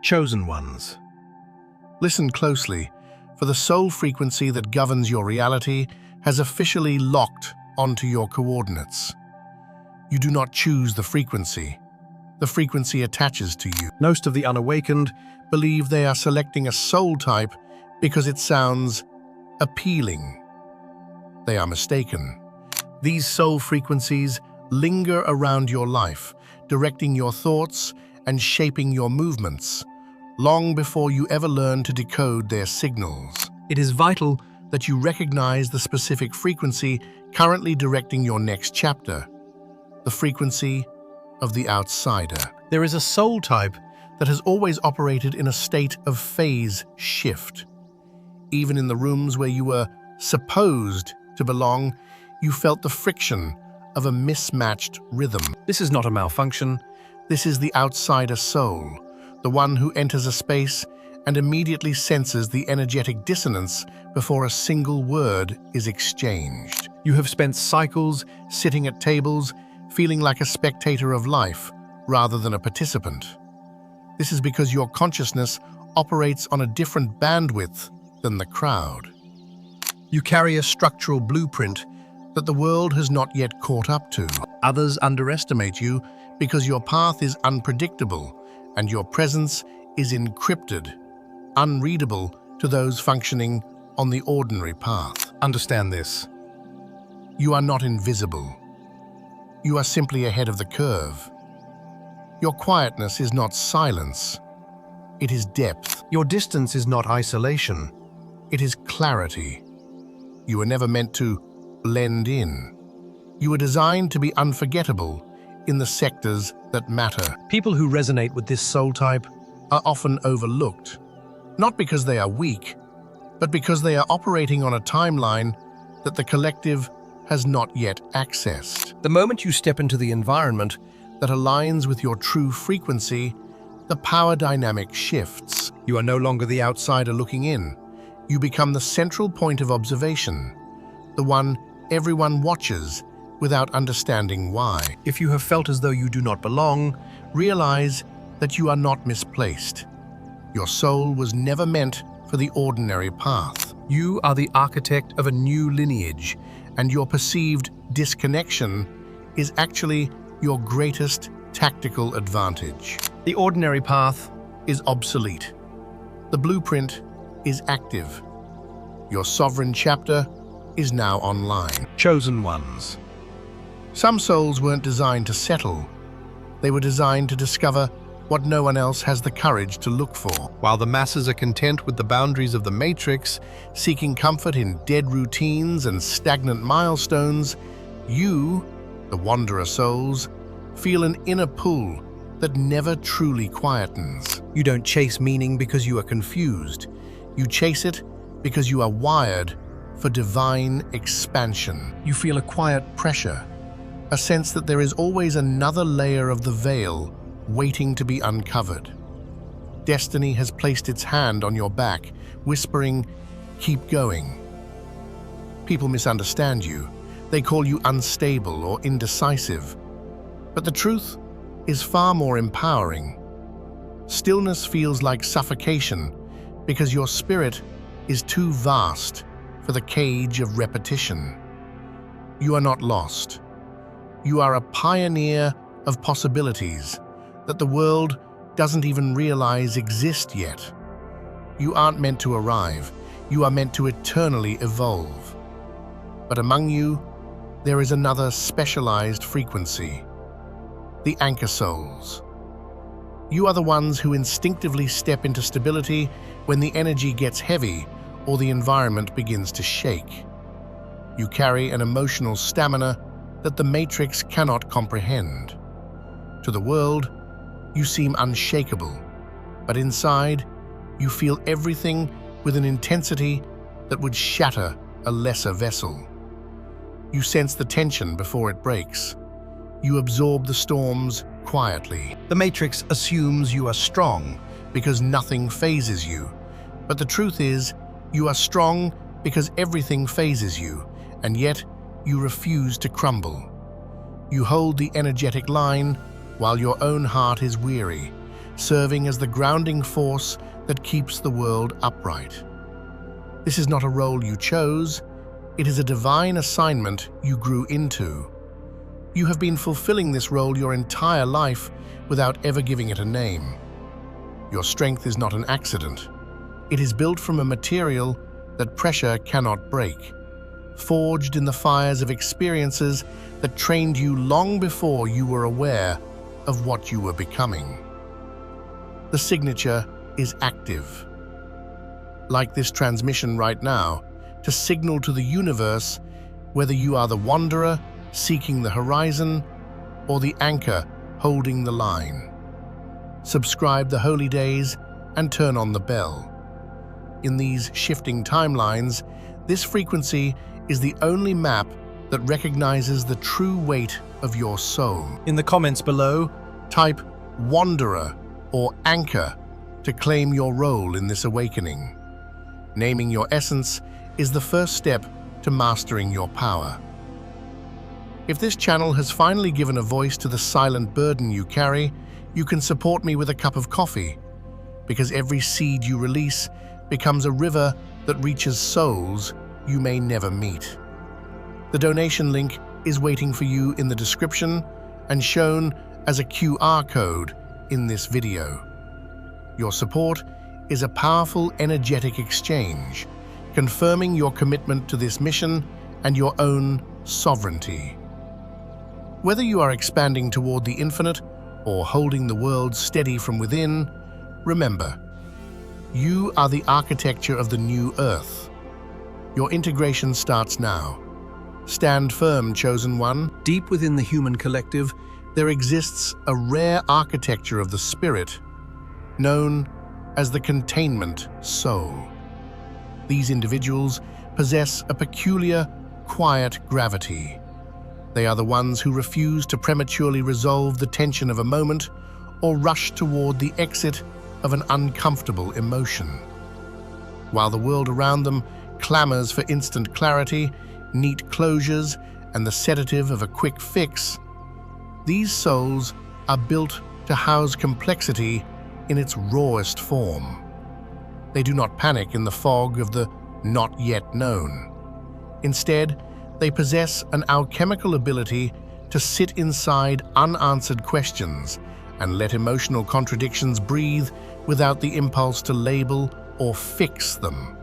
Chosen ones. Listen closely, for the soul frequency that governs your reality has officially locked onto your coordinates. You do not choose the frequency attaches to you. Most of the unawakened believe they are selecting a soul type because it sounds appealing. They are mistaken. These soul frequencies linger around your life, directing your thoughts and shaping your movements, long before you ever learn to decode their signals. It is vital that you recognize the specific frequency currently directing your next chapter, the frequency of the outsider. There is a soul type that has always operated in a state of phase shift. Even in the rooms where you were supposed to belong, you felt the friction of a mismatched rhythm. This is not a malfunction. This is the outsider soul, the one who enters a space and immediately senses the energetic dissonance before a single word is exchanged. You have spent cycles sitting at tables, feeling like a spectator of life rather than a participant. This is because your consciousness operates on a different bandwidth than the crowd. You carry a structural blueprint that the world has not yet caught up to. Others underestimate you because your path is unpredictable and your presence is encrypted, unreadable to those functioning on the ordinary path. Understand this. You are not invisible. You are simply ahead of the curve. Your quietness is not silence. It is depth. Your distance is not isolation. It is clarity. You were never meant to blend in. You were designed to be unforgettable in the sectors that matter. People who resonate with this soul type are often overlooked, not because they are weak, but because they are operating on a timeline that the collective has not yet accessed. The moment you step into the environment that aligns with your true frequency, the power dynamic shifts. You are no longer the outsider looking in. You become the central point of observation, the one everyone watches without understanding why. If you have felt as though you do not belong, realize that you are not misplaced. Your soul was never meant for the ordinary path. You are the architect of a new lineage, and your perceived disconnection is actually your greatest tactical advantage. The ordinary path is obsolete. The blueprint is active. Your sovereign chapter is now online. Chosen ones. Some souls weren't designed to settle. They were designed to discover what no one else has the courage to look for. While the masses are content with the boundaries of the matrix, seeking comfort in dead routines and stagnant milestones, you, the wanderer souls, feel an inner pull that never truly quietens. You don't chase meaning because you are confused. You chase it because you are wired for divine expansion. You feel a quiet pressure, a sense that there is always another layer of the veil waiting to be uncovered. Destiny has placed its hand on your back, whispering, "Keep going." People misunderstand you. They call you unstable or indecisive. But the truth is far more empowering. Stillness feels like suffocation because your spirit is too vast for the cage of repetition. You are not lost. You are a pioneer of possibilities that the world doesn't even realize exist yet. You aren't meant to arrive. You are meant to eternally evolve. But among you, there is another specialized frequency, the anchor souls. You are the ones who instinctively step into stability when the energy gets heavy or the environment begins to shake. You carry an emotional stamina that the matrix cannot comprehend. To the world, you seem unshakable, but inside, you feel everything with an intensity that would shatter a lesser vessel. You sense the tension before it breaks. You absorb the storms quietly. The matrix assumes you are strong because nothing phases you, but the truth is, you are strong because everything phases you, and yet you refuse to crumble. You hold the energetic line while your own heart is weary, serving as the grounding force that keeps the world upright. This is not a role you chose, it is a divine assignment you grew into. You have been fulfilling this role your entire life without ever giving it a name. Your strength is not an accident. It is built from a material that pressure cannot break, forged in the fires of experiences that trained you long before you were aware of what you were becoming. The signature is active. Like this transmission right now, to signal to the universe whether you are the wanderer seeking the horizon or the anchor holding the line. Subscribe the holy days and turn on the bell. In these shifting timelines, this frequency is the only map that recognizes the true weight of your soul. In the comments below, type wanderer or anchor to claim your role in this awakening. Naming your essence is the first step to mastering your power. If this channel has finally given a voice to the silent burden you carry, you can support me with a cup of coffee, because every seed you release becomes a river that reaches souls you may never meet. The donation link is waiting for you in the description and shown as a QR code in this video. Your support is a powerful energetic exchange, confirming your commitment to this mission and your own sovereignty. Whether you are expanding toward the infinite or holding the world steady from within, remember, you are the architecture of the new Earth. Your integration starts now. Stand firm, chosen one. Deep within the human collective, there exists a rare architecture of the spirit, known as the containment soul. These individuals possess a peculiar, quiet gravity. They are the ones who refuse to prematurely resolve the tension of a moment or rush toward the exit of an uncomfortable emotion. While the world around them clamors for instant clarity, neat closures, and the sedative of a quick fix, these souls are built to house complexity in its rawest form. They do not panic in the fog of the not yet known. Instead, they possess an alchemical ability to sit inside unanswered questions and let emotional contradictions breathe without the impulse to label or fix them.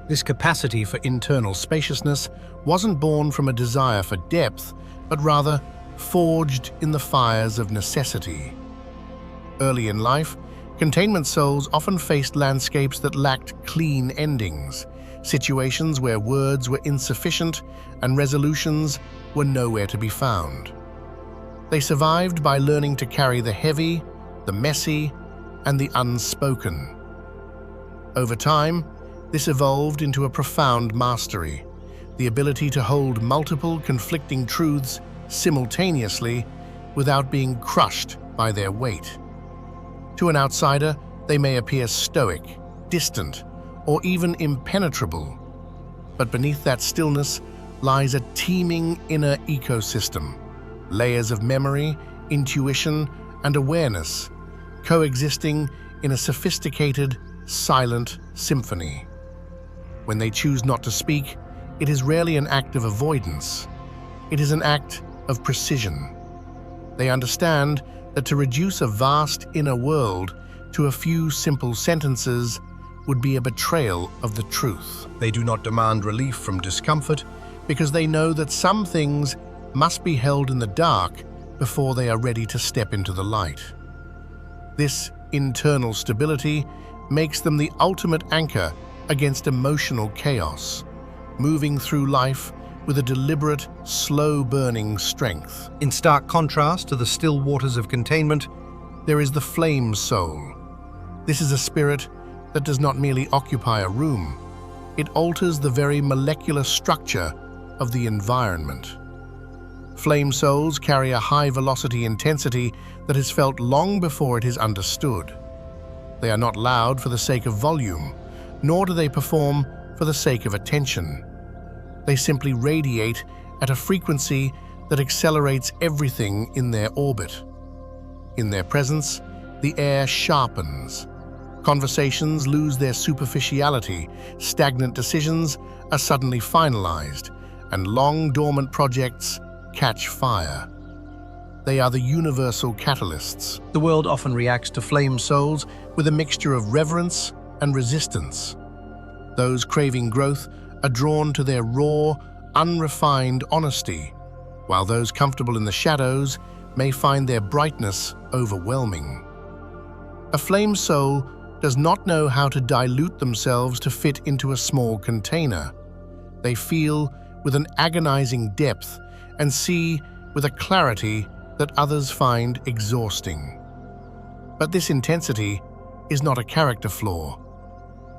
This capacity for internal spaciousness wasn't born from a desire for depth, but rather forged in the fires of necessity. Early in life, containment souls often faced landscapes that lacked clean endings, situations where words were insufficient and resolutions were nowhere to be found. They survived by learning to carry the heavy, the messy, and the unspoken. Over time, this evolved into a profound mastery, the ability to hold multiple conflicting truths simultaneously without being crushed by their weight. To an outsider, they may appear stoic, distant, or even impenetrable, but beneath that stillness lies a teeming inner ecosystem, layers of memory, intuition, and awareness coexisting in a sophisticated, silent symphony. When they choose not to speak, it is rarely an act of avoidance. It is an act of precision. They understand that to reduce a vast inner world to a few simple sentences would be a betrayal of the truth. They do not demand relief from discomfort because they know that some things must be held in the dark before they are ready to step into the light. This internal stability makes them the ultimate anchor against emotional chaos, moving through life with a deliberate, slow-burning strength. In stark contrast to the still waters of containment, there is the flame soul. This is a spirit that does not merely occupy a room, it alters the very molecular structure of the environment. Flame souls carry a high-velocity intensity that is felt long before it is understood. They are not loud for the sake of volume, nor do they perform for the sake of attention. They simply radiate at a frequency that accelerates everything in their orbit. In their presence, The air sharpens. Conversations lose their superficiality, stagnant decisions are suddenly finalized, and long dormant projects catch fire. They are the universal catalysts. The world often reacts to flame souls with a mixture of reverence and resistance. Those craving growth are drawn to their raw, unrefined honesty, while those comfortable in the shadows may find their brightness overwhelming. A flame soul does not know how to dilute themselves to fit into a small container. They feel with an agonizing depth and see with a clarity that others find exhausting. But this intensity is not a character flaw.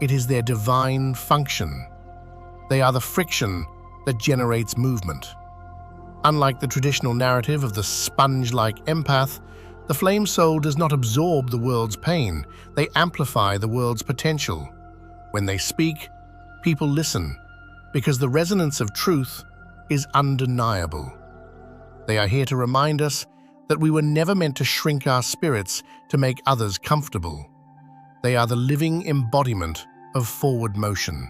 It is their divine function. They are the friction that generates movement. Unlike the traditional narrative of the sponge-like empath, the flame soul does not absorb the world's pain. They amplify the world's potential. When they speak, people listen, because the resonance of truth is undeniable. They are here to remind us that we were never meant to shrink our spirits to make others comfortable. They are the living embodiment of forward motion,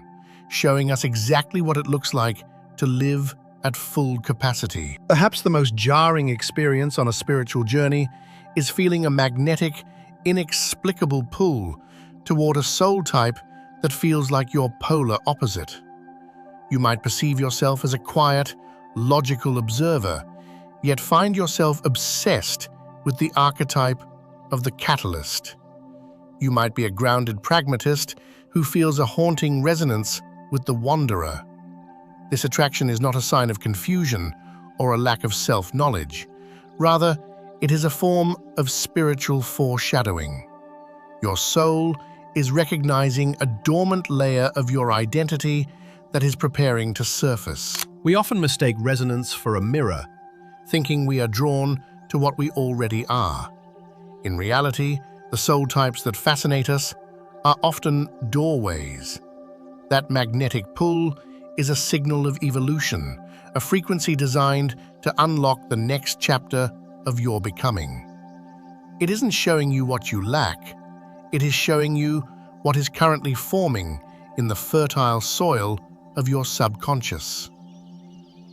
showing us exactly what it looks like to live at full capacity. Perhaps the most jarring experience on a spiritual journey is feeling a magnetic, inexplicable pull toward a soul type that feels like your polar opposite. You might perceive yourself as a quiet, logical observer, yet find yourself obsessed with the archetype of the catalyst. You might be a grounded pragmatist who feels a haunting resonance with the wanderer. This attraction is not a sign of confusion or a lack of self-knowledge. Rather, it is a form of spiritual foreshadowing. Your soul is recognizing a dormant layer of your identity that is preparing to surface. We often mistake resonance for a mirror, thinking we are drawn to what we already are. In reality, the soul types that fascinate us are often doorways. That magnetic pull is a signal of evolution, a frequency designed to unlock the next chapter of your becoming. It isn't showing you what you lack, it is showing you what is currently forming in the fertile soil of your subconscious.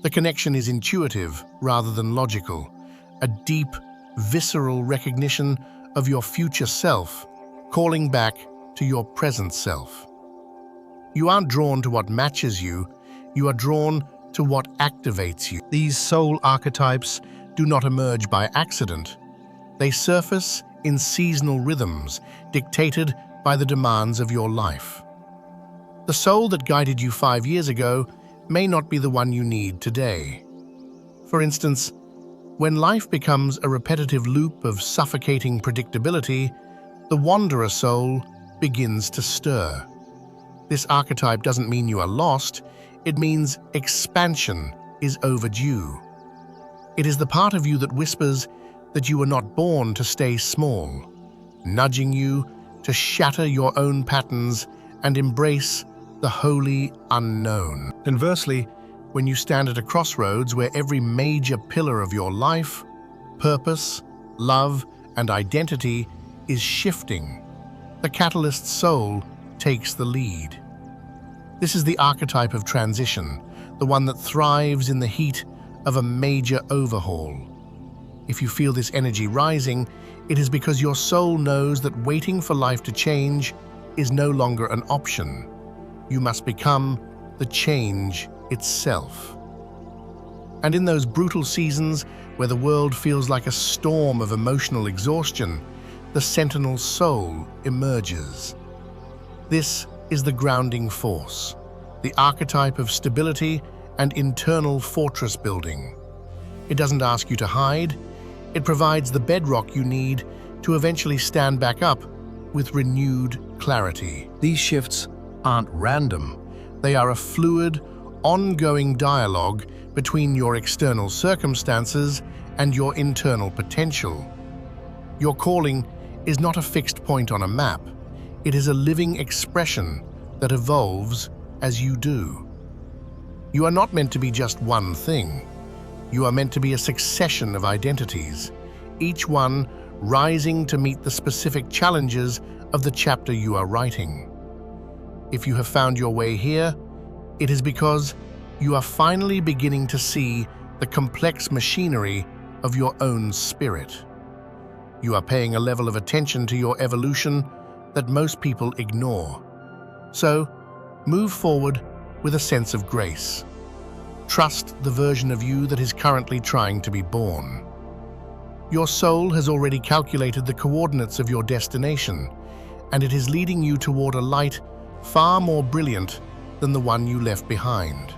The connection is intuitive rather than logical, a deep, visceral recognition of your future self, calling back to your present self. You aren't drawn to what matches you, you are drawn to what activates you. These soul archetypes do not emerge by accident. They surface in seasonal rhythms dictated by the demands of your life. The soul that guided you 5 years ago may not be the one you need today. For instance, when life becomes a repetitive loop of suffocating predictability, the wanderer soul begins to stir. This archetype doesn't mean you are lost, it means expansion is overdue. It is the part of you that whispers that you were not born to stay small, nudging you to shatter your own patterns and embrace the wholly unknown. Conversely, when you stand at a crossroads where every major pillar of your life, purpose, love, and identity is shifting, the catalyst soul takes the lead. This is the archetype of transition, the one that thrives in the heat of a major overhaul. If you feel this energy rising, it is because your soul knows that waiting for life to change is no longer an option. You must become the change itself. And in those brutal seasons where the world feels like a storm of emotional exhaustion, the sentinel soul emerges. This is the grounding force, the archetype of stability and internal fortress building. It doesn't ask you to hide, it provides the bedrock you need to eventually stand back up with renewed clarity. These shifts aren't random. They are a fluid, ongoing dialogue between your external circumstances and your internal potential. Your calling is not a fixed point on a map. It is a living expression that evolves as you do. You are not meant to be just one thing. You are meant to be a succession of identities, each one rising to meet the specific challenges of the chapter you are writing. If you have found your way here, it is because you are finally beginning to see the complex machinery of your own spirit. You are paying a level of attention to your evolution that most people ignore. So, move forward with a sense of grace. Trust the version of you that is currently trying to be born. Your soul has already calculated the coordinates of your destination, and it is leading you toward a light far more brilliant than the one you left behind.